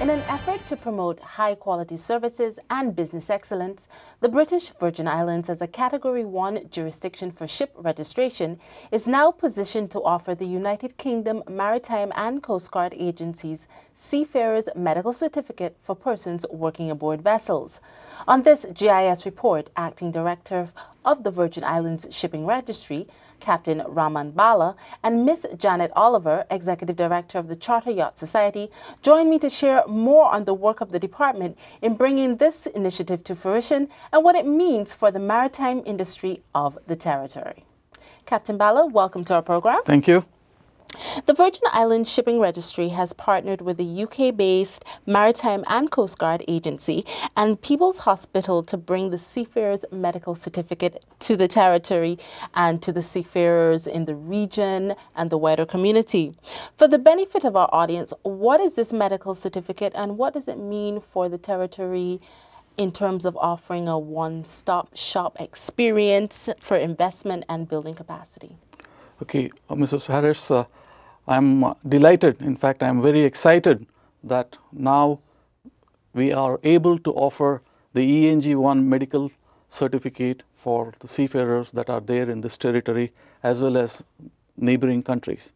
In an effort to promote high-quality services and business excellence, the British Virgin Islands, as a Category 1 jurisdiction for ship registration, is now positioned to offer the United Kingdom Maritime and Coast Guard Agency's Seafarers Medical Certificate for persons working aboard vessels. On this GIS report, Acting Director of the Virgin Islands Shipping Registry, Captain BALA, and Miss Janet Oliver, Executive Director of the Charter Yacht Society, join me to share more on the work of the department in bringing this initiative to fruition and what it means for the maritime industry of the territory. Captain BALA, welcome to our program. Thank you. The Virgin Islands Shipping Registry has partnered with the UK-based Maritime and Coast Guard Agency and People's Hospital to bring the Seafarers Medical Certificate to the territory and to the seafarers in the region and the wider community. For the benefit of our audience, what is this medical certificate and what does it mean for the territory in terms of offering a one-stop shop experience for investment and building capacity? Okay, Mrs. Harris, I'm delighted, in fact, I'm very excited that now we are able to offer the ENG 1 medical certificate for the seafarers that are there in this territory as well as neighboring countries.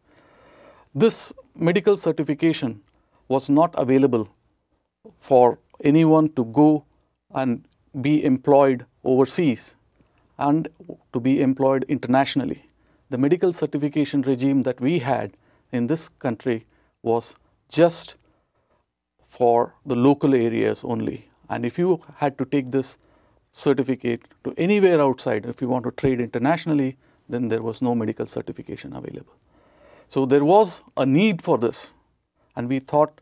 This medical certification was not available for anyone to go and be employed overseas and to be employed internationally. The medical certification regime that we had in this country was just for the local areas only. And if you had to take this certificate to anywhere outside, if you want to trade internationally, then there was no medical certification available. So there was a need for this, and we thought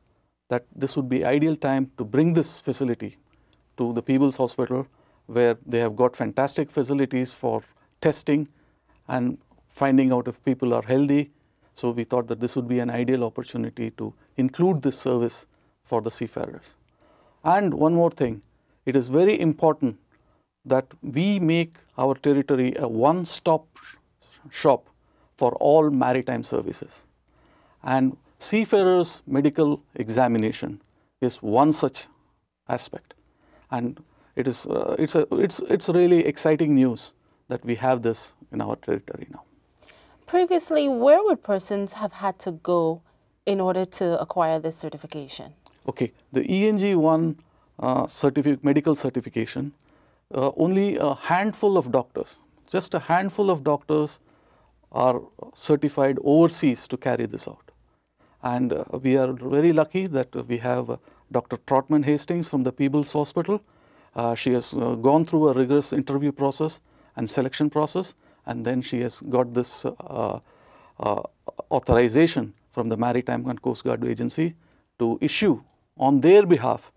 that this would be ideal time to bring this facility to the People's Hospital, where they have got fantastic facilities for testing and finding out if people are healthy. So we thought that this would be an ideal opportunity to include this service for the seafarers. And one more thing, it is very important that we make our territory a one-stop shop for all maritime services. And seafarers medical examination is one such aspect. And it's really exciting news that we have this in our territory now. Previously, where would persons have had to go in order to acquire this certification? Okay, the ENG 1 medical certification, only a handful of doctors, just a handful of doctors are certified overseas to carry this out. And we are very lucky that we have Dr. Trotman Hastings from the People's Hospital. She has gone through a rigorous interview process and selection process, and then she has got this authorization from the Maritime and Coast Guard Agency to issue on their behalf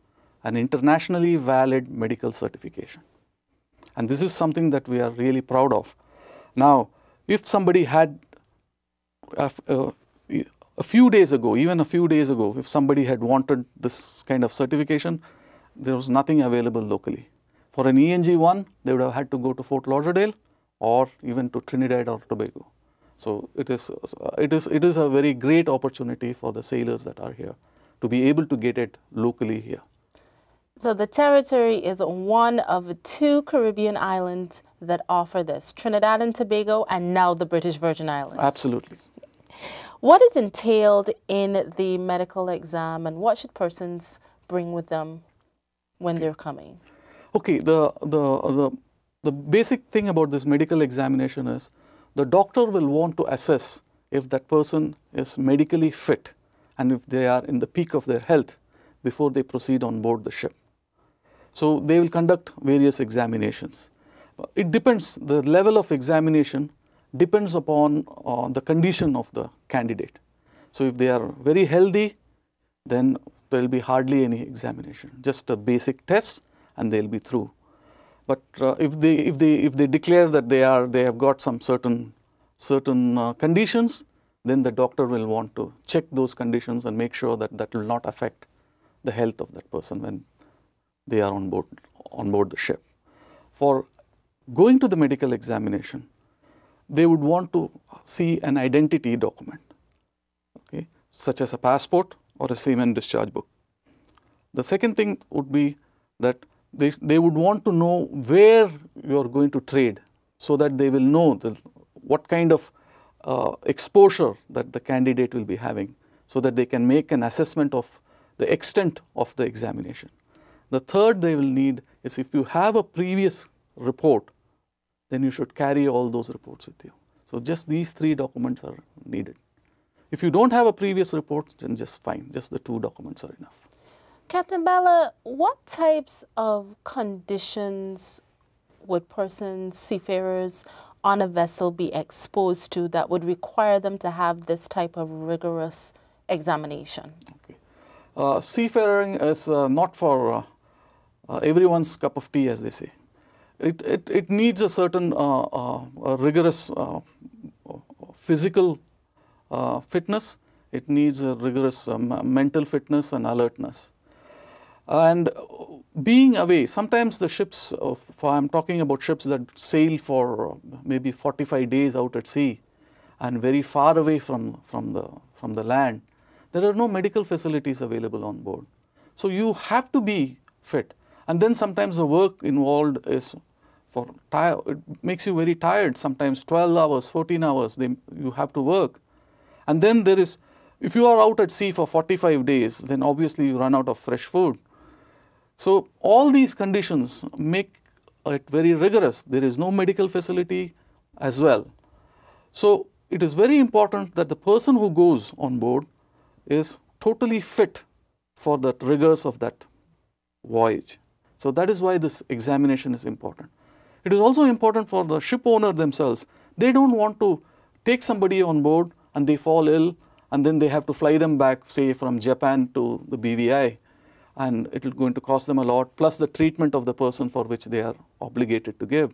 an internationally valid medical certification. And this is something that we are really proud of. Now, if somebody had a few days ago, even a few days ago, if somebody had wanted this kind of certification, there was nothing available locally. For an ENG 1, they would have had to go to Fort Lauderdale or even to Trinidad or Tobago. So it is a very great opportunity for the sailors that are here to be able to get it locally here. So the territory is one of 2 Caribbean islands that offer this, Trinidad and Tobago and now the British Virgin Islands. Absolutely. What is entailed in the medical exam and what should persons bring with them when they're coming? Okay, the basic thing about this medical examination is the doctor will want to assess if that person is medically fit and if they are in the peak of their health before they proceed on board the ship. So they will conduct various examinations. It depends, the level of examination depends upon the condition of the candidate. So if they are very healthy, then there will be hardly any examination, just a basic test and they will be through. But if they declare that they have got some certain conditions, then the doctor will want to check those conditions and make sure that that will not affect the health of that person when they are on board the ship. For going to the medical examination, they would want to see an identity document, okay, such as a passport or a seaman discharge book. The second thing would be that they would want to know where you are going to trade, so that they will know what kind of exposure that the candidate will be having, so that they can make an assessment of the extent of the examination. The third they will need is, if you have a previous report, then you should carry all those reports with you. So just these 3 documents are needed. If you don't have a previous report, then just fine, just the 2 documents are enough. Captain BALA, what types of conditions would persons, seafarers on a vessel be exposed to that would require them to have this type of rigorous examination? Okay. Seafaring is not for everyone's cup of tea, as they say. It needs a certain rigorous physical fitness. It needs a rigorous mental fitness and alertness. And being away, sometimes the ships, I'm talking about ships that sail for maybe 45 days out at sea and very far away from the land, there are no medical facilities available on board. So you have to be fit. And then sometimes the work involved is it makes you very tired. Sometimes 12 hours, 14 hours, you have to work. And then if you are out at sea for 45 days, then obviously you run out of fresh food. So all these conditions make it very rigorous. There is no medical facility as well. So it is very important that the person who goes on board is totally fit for the rigors of that voyage. So that is why this examination is important. It is also important for the ship owner themselves. They don't want to take somebody on board and they fall ill, and then they have to fly them back, say, from Japan to the BVI. And it is going to cost them a lot, plus the treatment of the person for which they are obligated to give.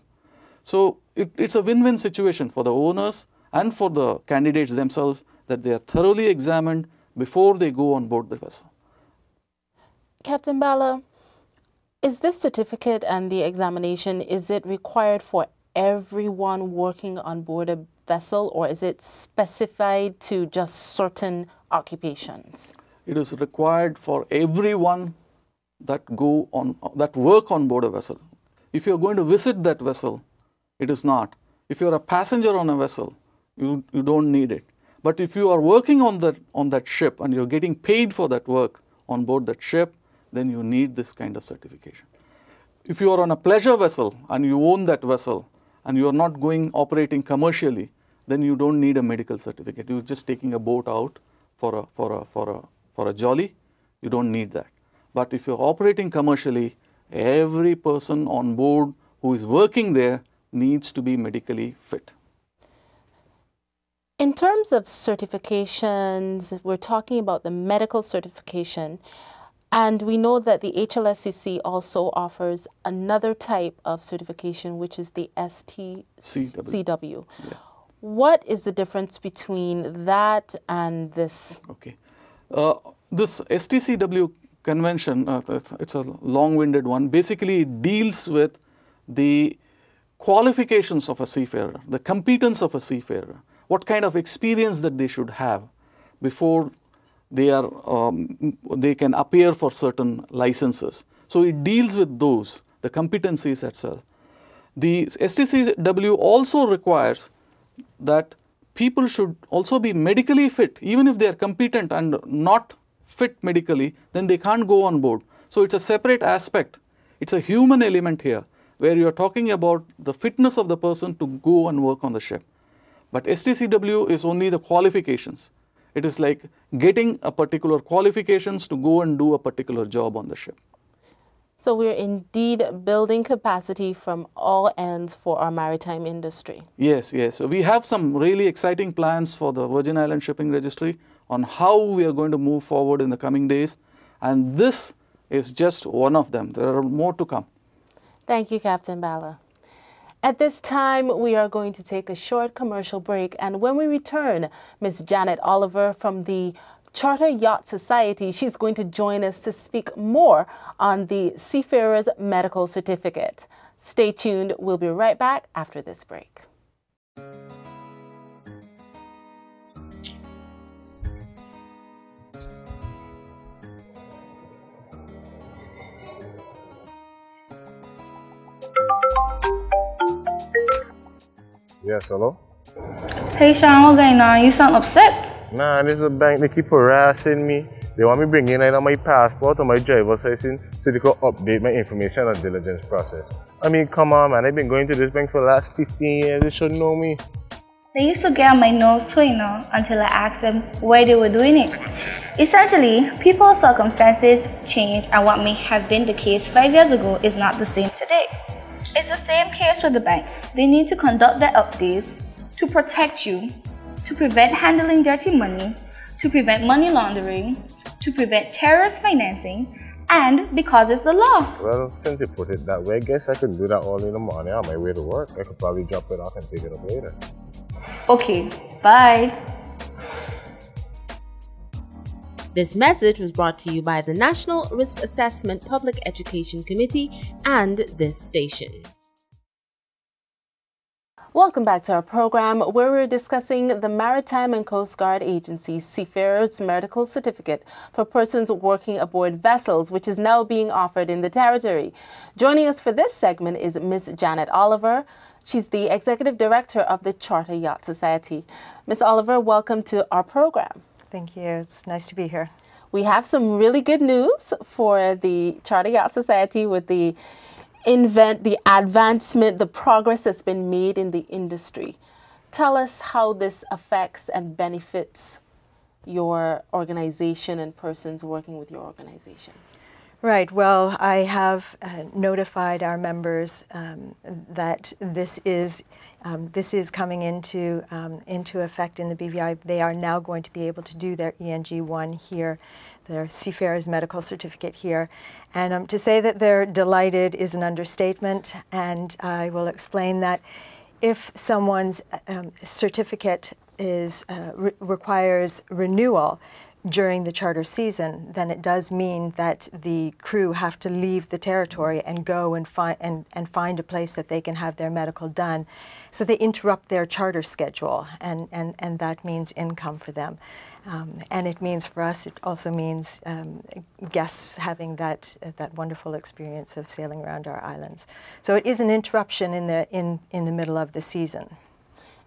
So it's a win-win situation for the owners and for the candidates themselves, that they are thoroughly examined before they go on board the vessel. Captain BALA, is this certificate and the examination, is it required for everyone working on board a vessel, or is it specified to just certain occupations? It is required for everyone that work on board a vessel. If you are going to visit that vessel, it is not. If you are a passenger on a vessel, you don't need it. But if you are working on that ship and you are getting paid for that work on board that ship, then you need this kind of certification. If you are on a pleasure vessel and you own that vessel and you are not operating commercially, then you don't need a medical certificate. You're just taking a boat out for a jolly. You don't need that. But if you're operating commercially, every person on board who is working there needs to be medically fit. In terms of certifications, we're talking about the medical certification, and we know that the HLSCC also offers another type of certification, which is the STCW. Yeah. What is the difference between that and this? Okay. This STCW convention, it's a long-winded one. Basically, it deals with the qualifications of a seafarer, the competence of a seafarer, what kind of experience that they should have before they can appear for certain licenses. So it deals with those, the competencies itself. The STCW also requires that people should also be medically fit. Even if they are competent and not fit medically, then they can't go on board. So it's a separate aspect. It's a human element here, where you're talking about the fitness of the person to go and work on the ship. But STCW is only the qualifications. It is like getting a particular qualifications to go and do a particular job on the ship. So we're indeed building capacity from all ends for our maritime industry. Yes, yes. So we have some really exciting plans for the Virgin Islands Shipping Registry on how we are going to move forward in the coming days. And this is just one of them. There are more to come. Thank you, Captain BALA. At this time, we are going to take a short commercial break. And when we return, Ms. Janet Oliver from the Charter Yacht Society, she's going to join us to speak more on the Seafarers Medical Certificate. Stay tuned. We'll be right back after this break. Yes, hello? Hey Sean, what's going on? You sound upset. Nah, this is a bank. They keep harassing me. They want me to bring in either my passport or my driver's license so they could update my information on diligence process. I mean, come on, man. I've been going to this bank for the last 15 years. They should know me. They used to get on my nose too, until I asked them why they were doing it. Essentially, people's circumstances change, and what may have been the case 5 years ago is not the same today. It's the same case with the bank. They need to conduct their updates to protect you, to prevent handling dirty money, to prevent money laundering, to prevent terrorist financing, and because it's the law. Well, since you put it that way, I guess I could do that all in the morning on my way to work. I could probably drop it off and pick it up later. Okay, bye. This message was brought to you by the National Risk Assessment Public Education Committee and this station. Welcome back to our program, where we're discussing the Maritime and Coast Guard Agency's Seafarers Medical Certificate for persons working aboard vessels, which is now being offered in the territory. Joining us for this segment is Ms. Janet Oliver. She's the Executive Director of the Charter Yacht Society. Ms. Oliver, welcome to our program. Thank you. It's nice to be here. We have some really good news for the Charter Yacht Society with the advancement, the progress that's been made in the industry. Tell us how this affects and benefits your organization and persons working with your organization. Right. Well, I have notified our members that this is coming into effect in the BVI. They are now going to be able to do their ENG 1 here, their Seafarers Medical Certificate here. And to say that they're delighted is an understatement, and I will explain that if someone's certificate requires renewal during the charter season, then it does mean that the crew have to leave the territory and go and find a place that they can have their medical done. So they interrupt their charter schedule, and that means income for them. And it means for us, it also means guests having that wonderful experience of sailing around our islands. So it is an interruption in the middle of the season.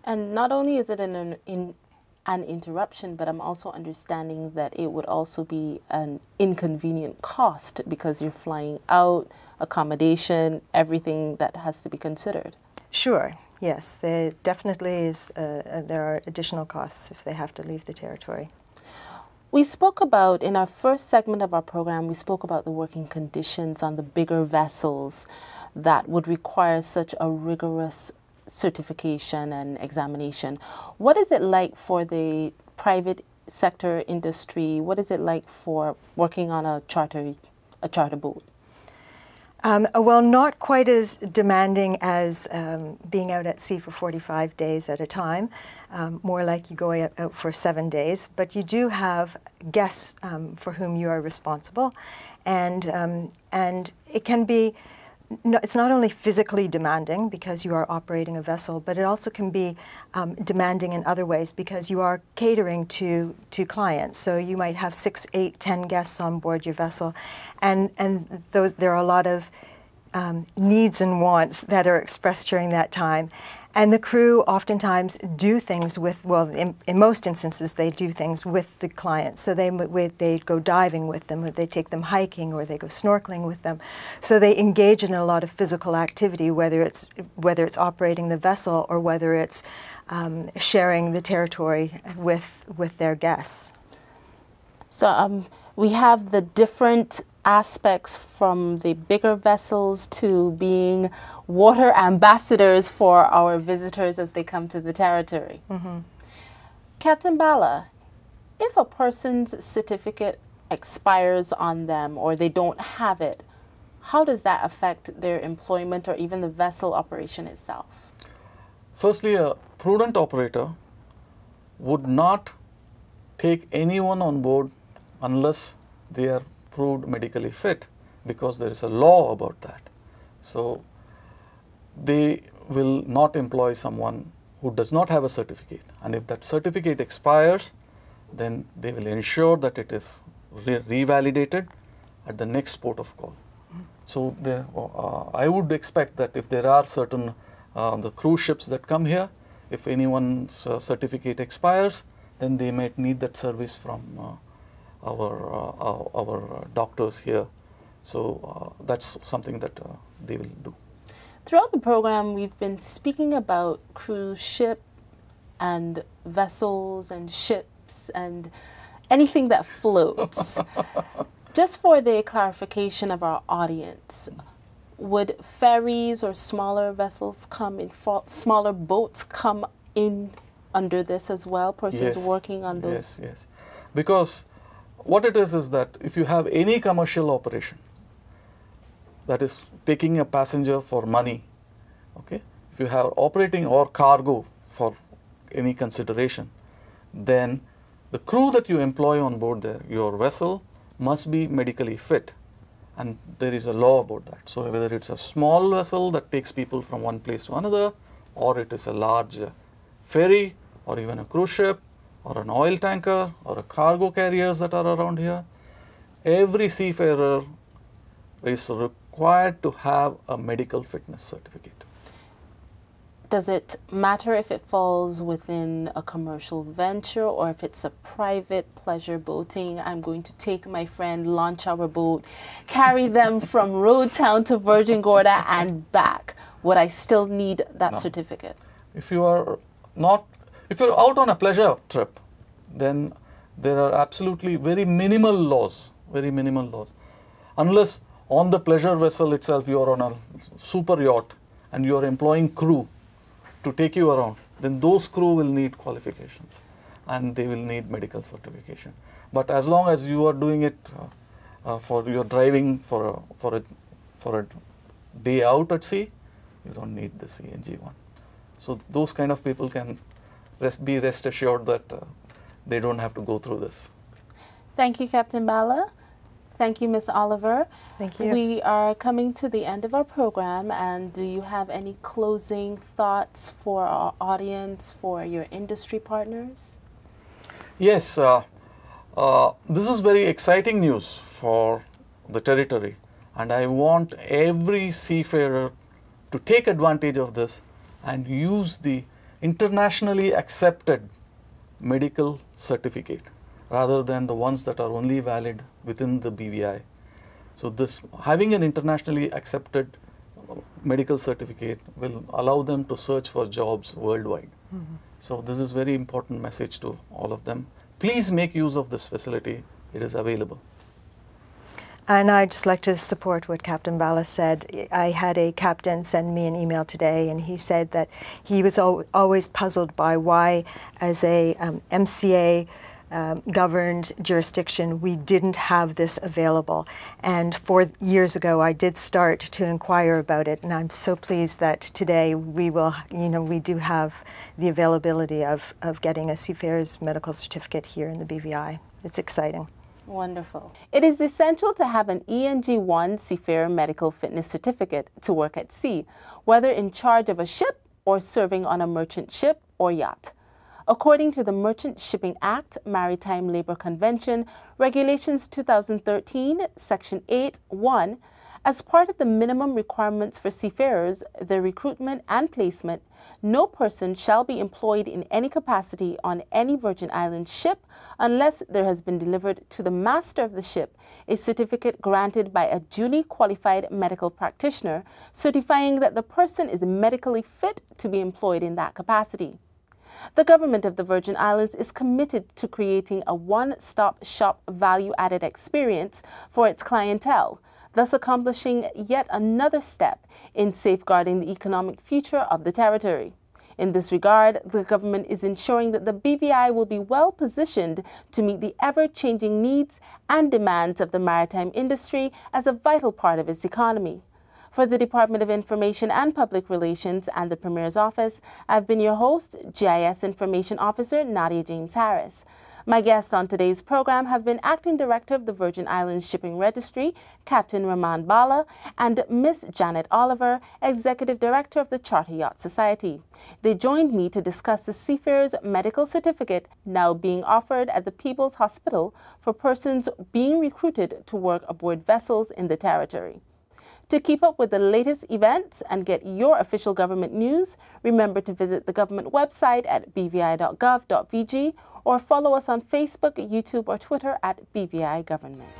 And not only is it an interruption, but I'm also understanding that it would also be an inconvenient cost because you're flying out, accommodation, everything that has to be considered. Sure. Yes, there definitely is. There are additional costs if they have to leave the territory. We spoke about, in our first segment of our program, we spoke about the working conditions on the bigger vessels that would require such a rigorous certification and examination. What is it like for the private sector industry? What is it like for working on a charter boat? Well, not quite as demanding as being out at sea for 45 days at a time, more like you go out for 7 days, but you do have guests for whom you are responsible, and it can be, it's not only physically demanding because you are operating a vessel, but it also can be demanding in other ways because you are catering to clients. So you might have 6, 8, 10 guests on board your vessel, and there are a lot of needs and wants that are expressed during that time. And the crew oftentimes do things with, well, in most instances, they do things with the clients. So they go diving with them, or they take them hiking, or they go snorkeling with them. So they engage in a lot of physical activity, whether it's operating the vessel or whether it's sharing the territory with their guests. So we have the different aspects from the bigger vessels to being water ambassadors for our visitors as they come to the territory. Mm-hmm. Captain BALA, if a person's certificate expires on them or they don't have it, how does that affect their employment or even the vessel operation itself? Firstly, a prudent operator would not take anyone on board unless they are proved medically fit, because there is a law about that. So they will not employ someone who does not have a certificate, and if that certificate expires, then they will ensure that it is revalidated at the next port of call. So I would expect that if there are certain the cruise ships that come here, if anyone's certificate expires, then they might need that service from our doctors here. So that's something that they will do. Throughout the program, we've been speaking about cruise ship and vessels and ships and anything that floats. Just for the clarification of our audience, would ferries or smaller vessels come in, smaller boats come in under this as well, persons working on those? Yes, yes. Because what it is that if you have any commercial operation that is taking a passenger for money, okay, if you have operating or cargo for any consideration, then the crew that you employ on board there, your vessel, must be medically fit. And there is a law about that. So whether it's a small vessel that takes people from one place to another, or it is a large ferry, or even a cruise ship, or an oil tanker, or a cargo carriers that are around here, every seafarer is required to have a medical fitness certificate. Does it matter if it falls within a commercial venture or if it's a private pleasure boating? I'm going to take my friend, launch our boat, carry them from Road Town to Virgin Gorda and back. Would I still need that certificate? If you are not, if you're out on a pleasure trip, then there are absolutely very minimal laws, Unless on the pleasure vessel itself you are on a super yacht and you are employing crew to take you around, then those crew will need qualifications and they will need medical certification. But as long as you are doing it for your driving for a day out at sea, you don't need the ENG one. So those kind of people can be rest assured that they don't have to go through this. Thank you, Captain BALA. Thank you, Ms. Oliver. Thank you. We are coming to the end of our program, and do you have any closing thoughts for our audience, for your industry partners? Yes, this is very exciting news for the territory, and I want every seafarer to take advantage of this and use the internationally accepted medical certificate rather than the ones that are only valid within the BVI. So this, having an internationally accepted medical certificate will allow them to search for jobs worldwide. So this is very important message to all of them. Please make use of this facility. It is available. And I'd just like to support what Captain BALA said. I had a captain send me an email today, and he said that he was always puzzled by why, as a MCA governed jurisdiction, we didn't have this available. And 4 years ago, I did start to inquire about it, and I'm so pleased that today we will, we do have the availability of getting a Seafarers medical certificate here in the BVI. It's exciting. Wonderful. It is essential to have an ENG1 Seafarer Medical Fitness Certificate to work at sea, whether in charge of a ship or serving on a merchant ship or yacht. According to the Merchant Shipping Act, Maritime Labor Convention, Regulations 2013, Section 8(1), as part of the minimum requirements for seafarers, their recruitment and placement, no person shall be employed in any capacity on any Virgin Islands ship unless there has been delivered to the master of the ship a certificate granted by a duly qualified medical practitioner certifying that the person is medically fit to be employed in that capacity. The government of the Virgin Islands is committed to creating a one-stop shop value-added experience for its clientele, thus accomplishing yet another step in safeguarding the economic future of the territory. In this regard, the government is ensuring that the BVI will be well positioned to meet the ever-changing needs and demands of the maritime industry as a vital part of its economy. For the Department of Information and Public Relations and the Premier's Office, I've been your host, GIS Information Officer Nadia James Harris. My guests on today's program have been Acting Director of the Virgin Islands Shipping Registry, Captain Raman BALA, and Miss Janet Oliver, Executive Director of the Charter Yacht Society. They joined me to discuss the Seafarers Medical Certificate now being offered at the People's Hospital for persons being recruited to work aboard vessels in the territory. To keep up with the latest events and get your official government news, remember to visit the government website at bvi.gov.vg or follow us on Facebook, YouTube, or Twitter at BVI Government.